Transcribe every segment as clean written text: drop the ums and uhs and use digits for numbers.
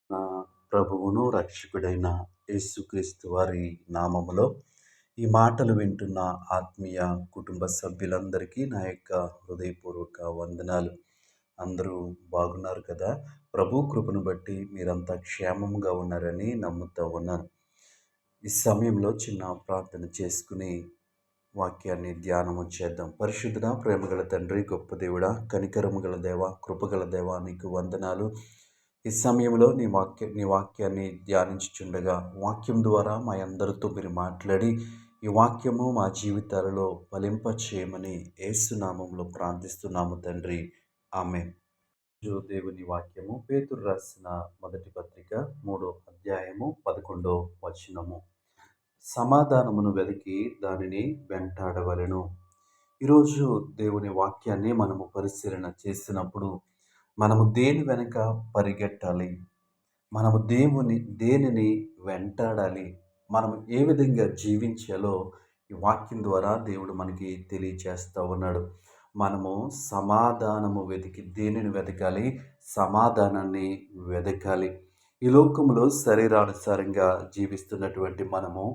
నా ప్రభువును రక్షకుడైన యేసుక్రీస్తు వారి నామములో ఈ మాటలు వింటున్న ఆత్మీయ కుటుంబ సభ్యులందరికీ నా యొక్క హృదయపూర్వక వందనాలు. అందరూ బాగున్నారు కదా? ప్రభు కృపను బట్టి మీరంతా క్షేమంగా ఉన్నారని నమ్ముతూ ఉన్నాను. ఈ సమయంలో చిన్న ప్రార్థన చేసుకుని వాక్యాన్ని ధ్యానము చేద్దాం. పరిశుద్ధుడా, ప్రేమగల తండ్రి, గొప్ప దేవుడా, కనికరము గల దేవ, కృపగల దేవ, నీకు వందనాలు. ఈ సమయంలో నీ వాక్యాన్ని ధ్యానించుచుండగా వాక్యం ద్వారా మా అందరితో మీరు మాట్లాడి ఈ వాక్యము మా జీవితాలలో ఫలింప చేయమని యేసు నామములో ప్రార్థిస్తున్నాము తండ్రి. ఆమేన్. దేవుని వాక్యము పేతురు రాసిన మొదటి పత్రిక 3వ అధ్యాయము 11వ వచనము. సమాధానమును వెదికి దానిని వెంటాడవలెను. ఈరోజు దేవుని వాక్యాన్ని మనము పరిశీలన చేసినప్పుడు మనము దేని వెనుక పరిగెట్టాలి, మనము దేనిని వెంటాడాలి, మనం ఏ విధంగా జీవించాలో ఈ వాక్యం ద్వారా దేవుడు మనకి తెలియచేస్తూ ఉన్నాడు. మనము సమాధానము దేనిని వెతకాలి? సమాధానాన్ని వెతకాలి. ఈ లోకంలో శరీరానుసారంగా జీవిస్తున్నటువంటి మనము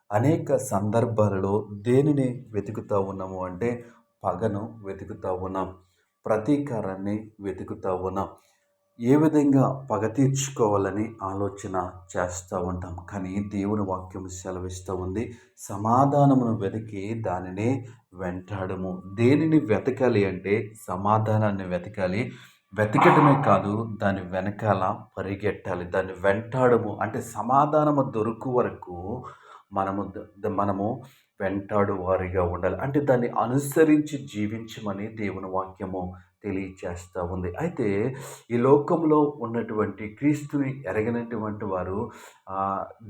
అనేక సందర్భాలలో దేనిని వెతుకుతూ ఉన్నాము అంటే పగను వెతుకుతూ ఉన్నాం, ప్రతీకారాన్ని వెతుకుతూ ఉన్నాం. ఏ విధంగా పగ తీర్చుకోవాలని ఆలోచన చేస్తూ ఉంటాం. కానీ దేవుని వాక్యం సెలవిస్తూ ఉంది, సమాధానమును వెతికి దానిని వెంటాడము. దేనిని వెతకాలి అంటే సమాధానాన్ని వెతకాలి. వెతకటమే కాదు, దాని వెనకాల పరిగెట్టాలి, దాన్ని వెంటాడము. అంటే సమాధానము దొరుకు వరకు మనము వెంటాడు వారిగా ఉండాలి. అంటే దాన్ని అనుసరించి జీవించమని దేవుని వాక్యము తెలియచేస్తూ ఉంది. అయితే ఈ లోకంలో ఉన్నటువంటి క్రీస్తుని ఎరగనటువంటి వారు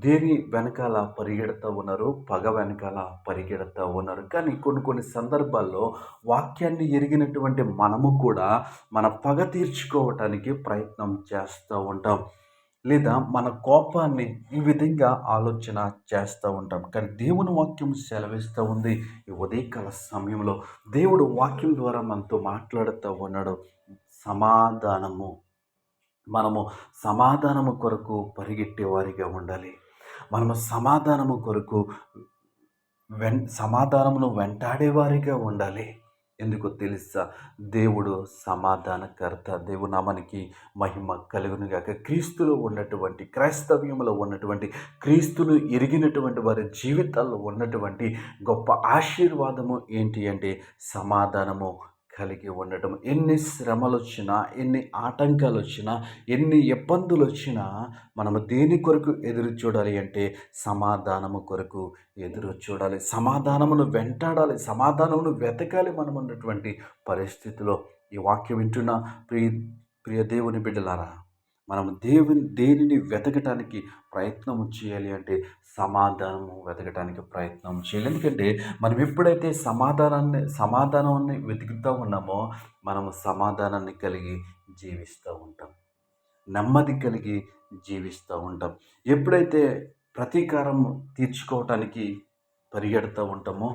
దేని వెనకాల పరిగెడుతూ ఉన్నారు? పగ వెనకాల పరిగెడుతూ ఉన్నారు. కానీ కొన్ని సందర్భాల్లో వాక్యాన్ని ఎరిగినటువంటి మనము కూడా మన పగ తీర్చుకోవటానికి ప్రయత్నం చేస్తూ ఉంటాం, లేదా మన కోపాన్ని ఈ విధంగా ఆలోచన చేస్తూ ఉంటాం. కానీ దేవుని వాక్యం సెలవిస్తూ ఉంది, ఈ ఉదయకాల సమయంలో దేవుడు వాక్యం ద్వారా మనతో మాట్లాడుతూ ఉన్నాడు. సమాధానము, మనము సమాధానము కొరకు పరిగెట్టే వారిగా ఉండాలి. మనము సమాధానము కొరకు సమాధానమును వెంటాడేవారిగా ఉండాలి. ఎందుకో తెలుసా? దేవుడు సమాధానకర్త. దేవుని నామానికి మహిమ కలుగును గాక. క్రీస్తులో ఉన్నటువంటి, క్రైస్తవ్యంలో ఉన్నటువంటి, క్రీస్తును ఎరిగినటువంటి వారి జీవితాల్లో ఉన్నటువంటి గొప్ప ఆశీర్వాదము ఏంటి అంటే సమాధానము కలిగి ఉండటం. ఎన్ని శ్రమలు వచ్చినా, ఎన్ని ఆటంకాలు వచ్చినా, ఎన్ని ఇబ్బందులు వచ్చినా మనము దేని కొరకు ఎదురు చూడాలి అంటే సమాధానము కొరకు ఎదురు చూడాలి. సమాధానమును వెంటాడాలి, సమాధానమును వెతకాలి. మనం ఉన్నటువంటి పరిస్థితిలో ఈ వాక్యం వింటున్న ప్రియ దేవుని బిడ్డలారా, మనం దేనిని వెతకటానికి ప్రయత్నం చేయాలి అంటే సమాధానము వెతకటానికి ప్రయత్నం చేయాలి. ఎందుకంటే మనం ఎప్పుడైతే సమాధానాన్ని వెతుకుతూ ఉన్నామో మనము సమాధానాన్ని కలిగి జీవిస్తూ ఉంటాం, నెమ్మది కలిగి జీవిస్తూ ఉంటాం. ఎప్పుడైతే ప్రతీకారం తీర్చుకోవటానికి పరిగెడుతూ ఉంటామో,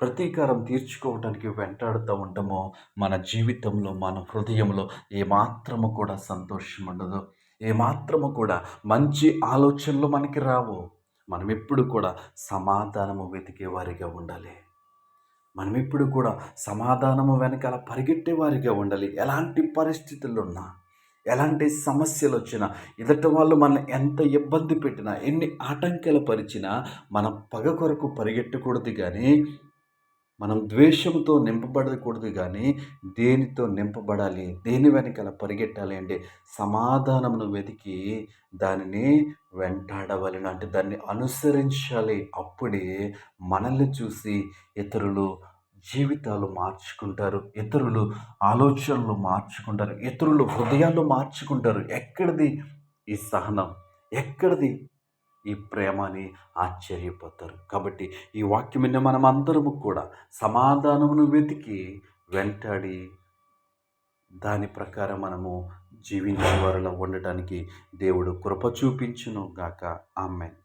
ప్రతీకారం తీర్చుకోవటానికి వెంటాడుతూ ఉంటామో, మన జీవితంలో, మన హృదయంలో ఏమాత్రము కూడా సంతోషం ఉండదు, ఏమాత్రము కూడా మంచి ఆలోచనలు మనకి రావు. మనం ఎప్పుడు కూడా సమాధానము వెతికే వారిగా ఉండాలి. మనం ఎప్పుడు కూడా సమాధానము వెనకాల పరిగెట్టే వారిగా ఉండాలి. ఎలాంటి పరిస్థితులు ఉన్నా, ఎలాంటి సమస్యలు వచ్చినా, ఎదుటి వాళ్ళు మనల్ని ఎంత ఇబ్బంది పెట్టినా, ఎన్ని ఆటంకాలు పరిచినా మనం పగ కొరకు పరిగెట్టకూడదు. కానీ మనం ద్వేషంతో నింపబడకూడదు. కానీ దేనితో నింపబడాలి, దేని వెనకాల పరిగెట్టాలి అంటే సమాధానమును వెతికి దానిని వెంటాడవలెను. అంటే దాన్ని అనుసరించాలి. అప్పుడే మనల్ని చూసి ఇతరులు జీవితాలు మార్చుకుంటారు, ఇతరులు ఆలోచనలు మార్చుకుంటారు, ఇతరులు హృదయాలు మార్చుకుంటారు. ఎక్కడిది ఈ సహనం, ఎక్కడిది ఈ ప్రేమ అని ఆశ్చర్యపోతారు. కాబట్టి ఈ వాక్యం విన్న మనం అందరము కూడా సమాధానమును వెతికి వెంటాడి దాని ప్రకారం మనము జీవించే వారిలో ఉండటానికి దేవుడు కృప చూపించును గాక. ఆమేన్.